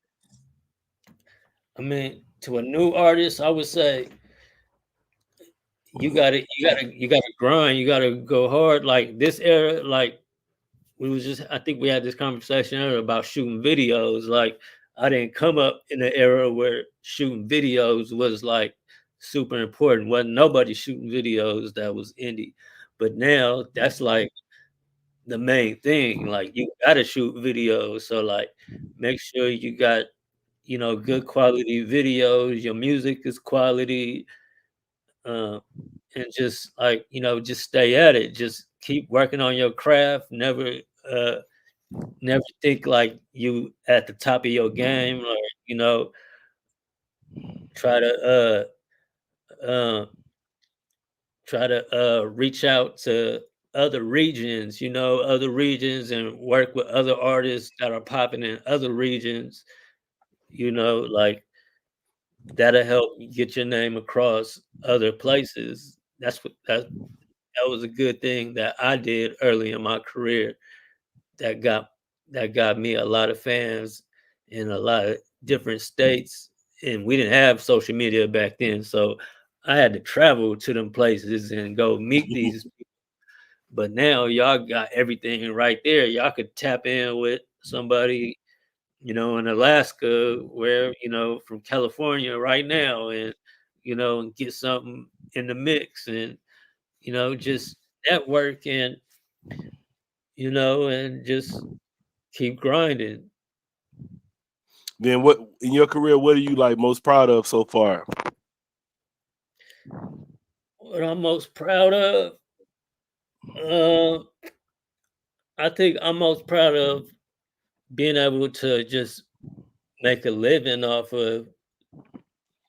I mean, to a new artist, I would say you gotta grind. You gotta go hard. Like this era, like I think we had this conversation earlier about shooting videos. Like I didn't come up in an era where shooting videos was like super important. Wasn't nobody shooting videos that was indie. But now that's like the main thing. Like you gotta shoot videos. So like make sure you got, you know, good quality videos, your music is quality, uh, and just like, you know, just stay at it. Just keep working on your craft. Uh never think like you at the top of your game, or you know, try to uh reach out to other regions and work with other artists that are popping in other regions, you know, like that'll help get your name across other places. That was a good thing that I did early in my career that got me a lot of fans in a lot of different states. And we didn't have social media back then, so I had to travel to them places and go meet these. But now y'all got everything right there. Y'all could tap in with somebody, you know, in Alaska, where, you know, from California right now, and, you know, and get something in the mix, and, you know, just network, and, you know, and just keep grinding. Then, what in your career? What are you like most proud of so far? What I'm most proud of, uh, I think I'm most proud of being able to just make a living off of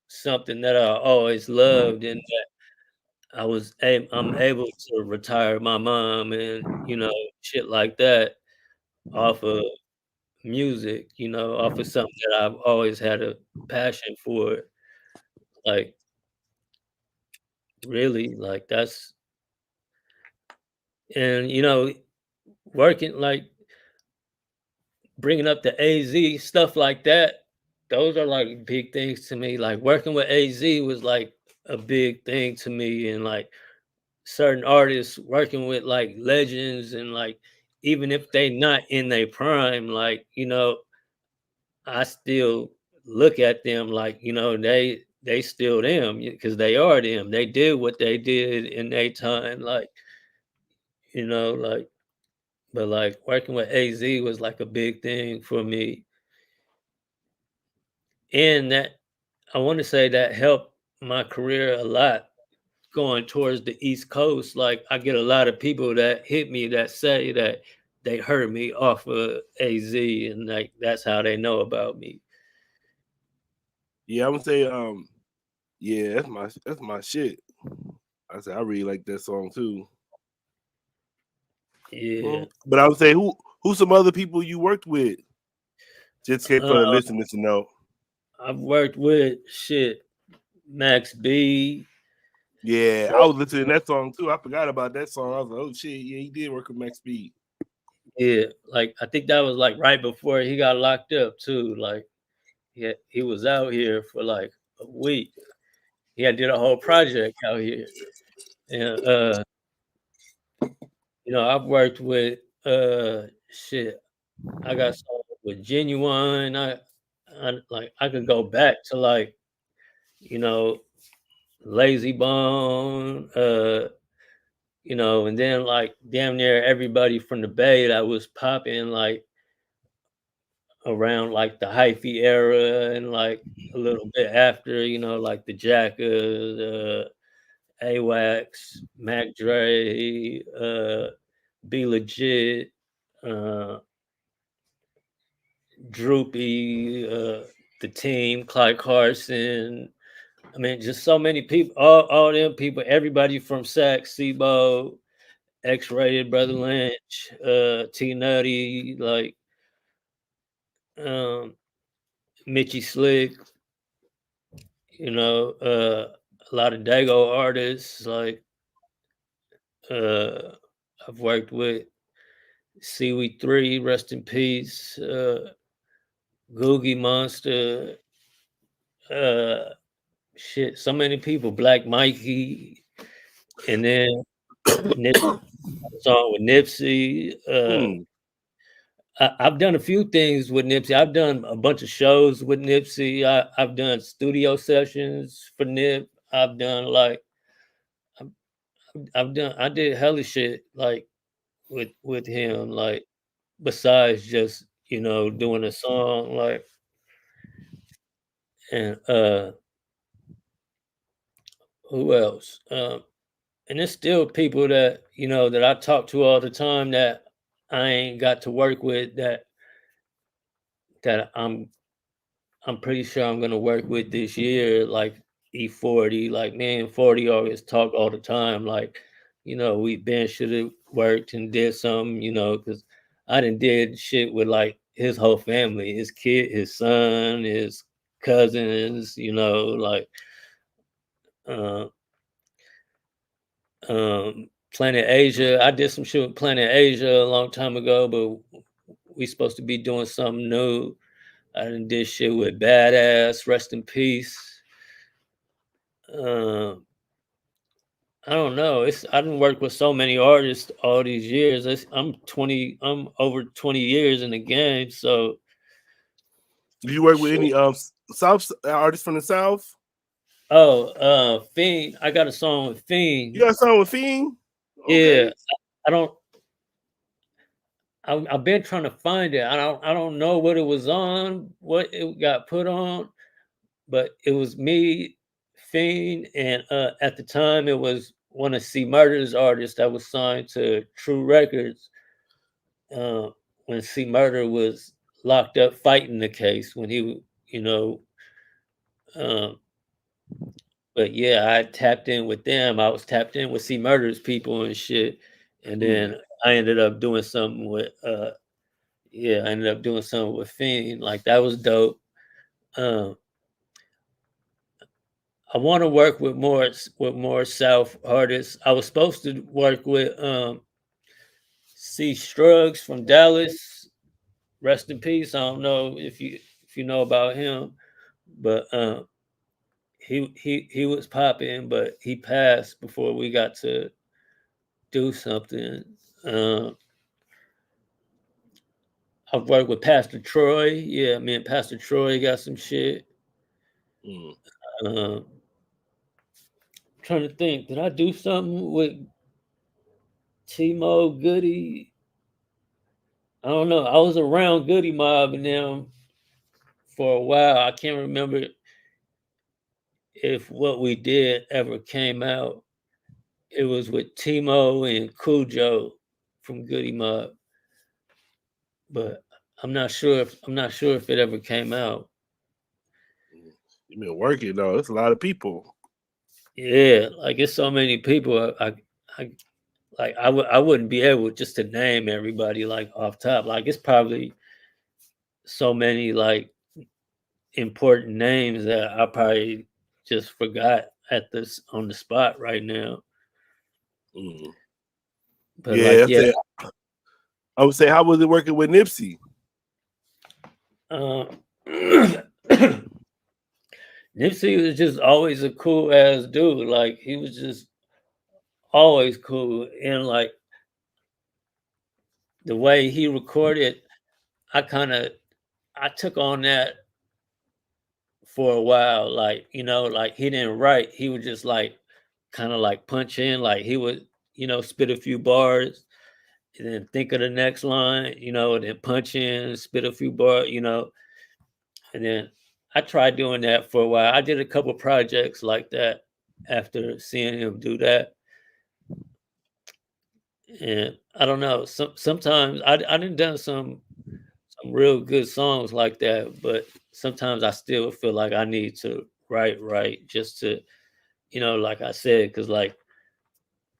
something that I always loved, and I'm able to retire my mom and, you know, shit like that off of music, you know, off of something that I've always had a passion for. Like really, like that's and you know, working like bringing up the AZ stuff like that. Those are like big things to me. Like working with AZ was like a big thing to me, and like certain artists working with like legends, and like even if they not in their prime, like, you know, I still look at them like, you know, they still them, because they are them. They did what they did in their time, like, you know, like, but like working with AZ was like a big thing for me. And that I want to say that helped my career a lot going towards the East Coast. Like I get a lot of people that hit me that say that they heard me off of AZ, and like that's how they know about me. Yeah, I would say, yeah, that's my shit. I say I really like that song too. Yeah. But I would say, who some other people you worked with, just for Uh, the listeners to know. I've worked with shit, Max B. Yeah, I was listening to that song too. I forgot about that song. I was like, oh shit, yeah, he did work with Max Speed. Yeah, like I think that was like right before he got locked up too. Like he was out here for like a week. He had did a whole project out here. And you know, I've worked with shit. I got songs with Genuine. I like I could go back to like, you know, Lazy Bone, you know, and then like damn near everybody from the Bay that was popping like around like the hyphy era and like a little bit after, you know, like the Jackers, AWACS, Mac Dre, Be Legit, uh, Droopy, the Team, Clyde Carson. I mean, just so many people, all them people, everybody from Sax, Sibo, X-Rated, Brother Lynch, T Nutty, like um, Mitchy Slick, you know, a lot of Dago artists. Like uh, I've worked with Seaweed 3, rest in peace, Googie Monster, uh, shit, so many people, Black Mikey, and then Nip song with Nipsey. Hmm. I've done a few things with Nipsey. I've done a bunch of shows with Nipsey. I've done studio sessions for Nip. I've done like I've, I did hella shit like with him, like besides just, you know, doing a song, like, and who else? And there's still people that, you know, that I talk to all the time that I ain't got to work with, that I'm pretty sure I'm gonna work with this year, like E40. Like me and 40 always talk all the time. Like, you know, we been should have worked and did something, you know, because I done did shit with like his whole family, his kid, his son, his cousins, you know, like uh, Planet Asia. I did some shit with Planet Asia a long time ago, but we supposed to be doing something new. I done did shit with Badass, rest in peace. Uh, I don't know. I didn't work with so many artists all these years. I'm over 20 years in the game. So Do you work with shit. any South artists from the South? Oh, Fiend. I got a song with You Fiend. got something with Fiend? Yeah. Okay. I don't I've been trying to find it. I don't know what it was on, what it got put on, but it was me, Fiend, and at the time it was one of C Murder's artists that was signed to True Records. uh, when C Murder was locked up fighting the case when he, you know, um, but yeah, I tapped in with them. I was tapped in with C Murder's people and shit, and Hmm. then I ended up doing something with, yeah, I ended up doing something with Fiend. Like that was dope. Um, I want to work with more South artists. I was supposed to work with C Struggs from Dallas. Rest in peace. I don't know if you know about him, but he was popping, but he passed before we got to do something. Uh, I've worked with Pastor Troy. Yeah, me and Pastor Troy got some shit. Hmm. Uh, trying to think, did I do something with Timo Goody? I don't know. I was around Goody Mob and them for a while. I can't remember if what we did ever came out. It was with Timo and Cujo from Goody Mob, but I'm not sure if it ever came out. You been working though. It's a lot of people. Yeah, like it's so many people. I like I wouldn't be able just to name everybody like off top. Like it's probably so many like important names that I probably just forgot at this on the spot right now. Hmm. But Yeah, like yeah, I would say, how was it working with Nipsey? uh, Nipsey was just always a cool ass dude. Like he was just always cool, and like the way he recorded, I kind of I took on that for a while. Like, you know, like he didn't write. He would just like kind of like punch in. Like he would, you know, spit a few bars and then think of the next line, you know, and then punch in, spit a few bars, you know. And then I tried doing that for a while. I did a couple projects like that after seeing him do that. And I don't know. Sometimes I done some real good songs like that, but sometimes I still feel like I need to write just to, you know, like I said, because like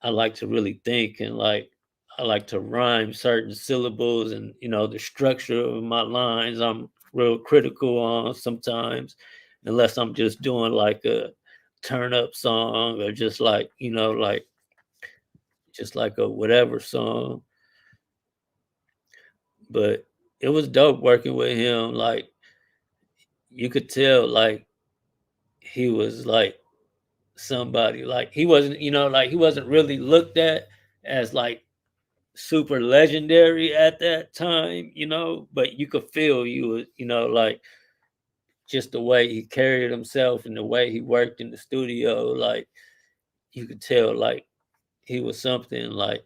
I like to really think and like I like to rhyme certain syllables and you know the structure of my lines. I'm real critical on sometimes, unless I'm just doing like a turn up song or just like you know like just like a whatever song. But it was dope working with him. Like you could tell, like he was like somebody. Like he wasn't, you know, like he wasn't really looked at as like super legendary at that time, you know, but you could feel you was, you know, like just the way he carried himself and the way he worked in the studio, like you could tell like he was something like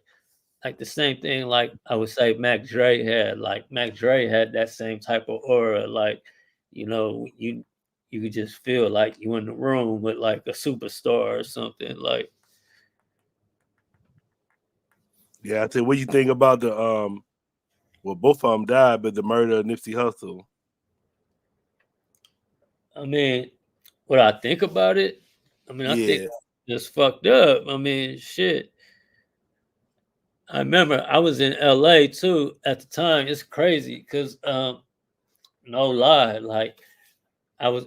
the same thing like I would say Mac Dre had. Like Mac Dre had that same type of aura, like, you know, you could just feel like you in the room with like a superstar or something. Like Yeah, I tell you, what you think about the well, both of them died, but the murder of Nipsey Hussle. I mean, what I think about it, I mean, I think Yeah, it's fucked up. I mean, shit. I remember I was in LA too at the time. It's crazy because no lie, like I was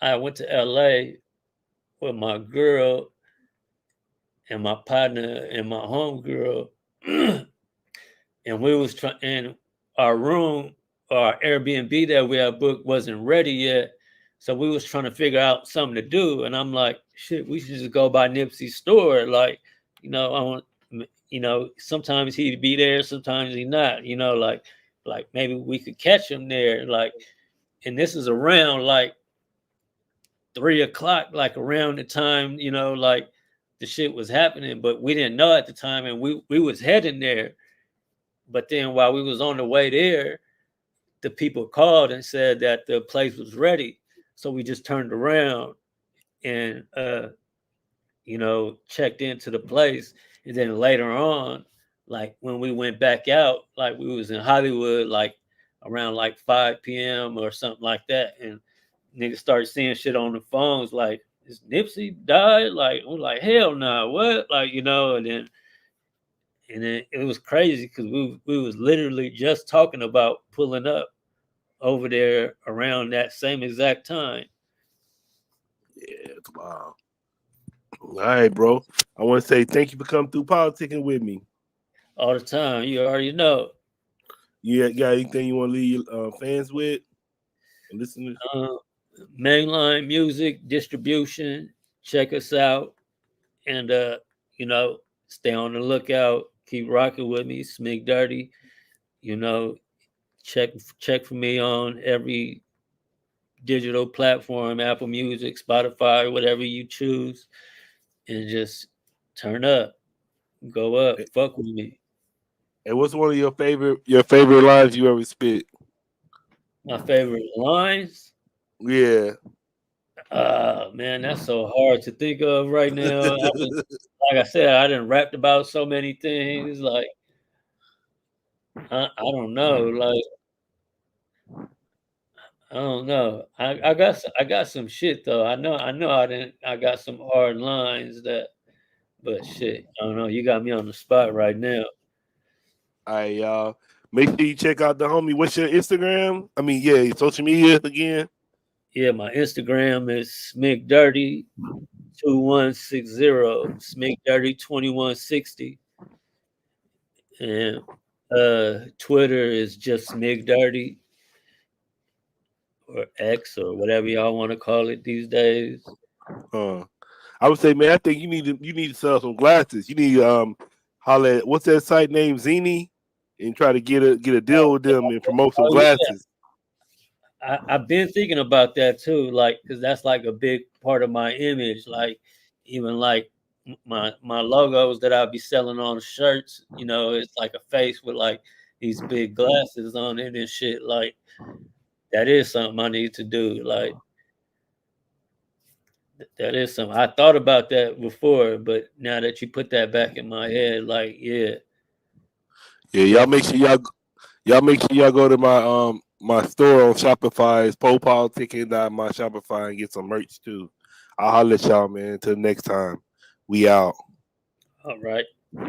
I went to LA with my girl and my partner and my homegirl, and we was trying. And our room, our Airbnb that we had booked wasn't ready yet, so we was trying to figure out something to do. And I'm like, shit, we should just go by Nipsey's store. Like, you know, I want, you know, sometimes he'd be there, sometimes he not. You know, like maybe we could catch him there. Like, and this is around like 3 o'clock, like around the time, you know, like the shit was happening, but we didn't know at the time, and we was heading there. But then while we was on the way there, the people called and said that the place was ready. So we just turned around and you know, checked into the place. And then later on, like when we went back out, like we was in Hollywood like around like 5 p.m. or something like that. And niggas started seeing shit on the phones like, is Nipsey died? Like we're like, hell no, nah, what? Like, you know, and then it was crazy because we was literally just talking about pulling up over there around that same exact time. yeah, wow. All right, bro. I want to say thank you for coming through politicking with me. All the time. You already know. You got anything you want to leave your fans with, listeners? Mainline music distribution. Check us out. And you know, stay on the lookout. Keep rocking with me, Smigg Dirtee. You know, check for me on every digital platform, Apple Music, Spotify, whatever you choose, and just turn up, go up, fuck with me. And what's one of your favorite lines you ever spit? My favorite lines. Yeah. Man, that's so hard to think of right now. Like I said, I didn't rapped about so many things. Like I don't know. Like I don't know. I got some shit though. I know I got some hard lines that, but shit, I don't know. You got me on the spot right now. All right, y'all. Make sure you check out the homie. What's your Instagram? I mean, yeah, social media again. Yeah, my Instagram is Smigg Dirtee 2160. Smigg Dirtee 2160. And Twitter is just Smigg Dirtee or X or whatever y'all want to call it these days. I would say, man, I think you need to sell some glasses. You need holla at, what's that site name, Zini, and try to get a deal with them and promote some Oh yeah, glasses. I've been thinking about that too, like, because that's like a big part of my image. Like, even like my logos that I'll be selling on shirts, you know, it's like a face with like these big glasses on it and shit. Like, that is something I need to do. Like, that is something I thought about that before, but now that you put that back in my head, like, yeah, Yeah, y'all make sure y'all go to my store on Shopify. It's PoPolitickin.my Shopify and get some merch too. I'll holler at y'all, man. Until next time, we out. all right.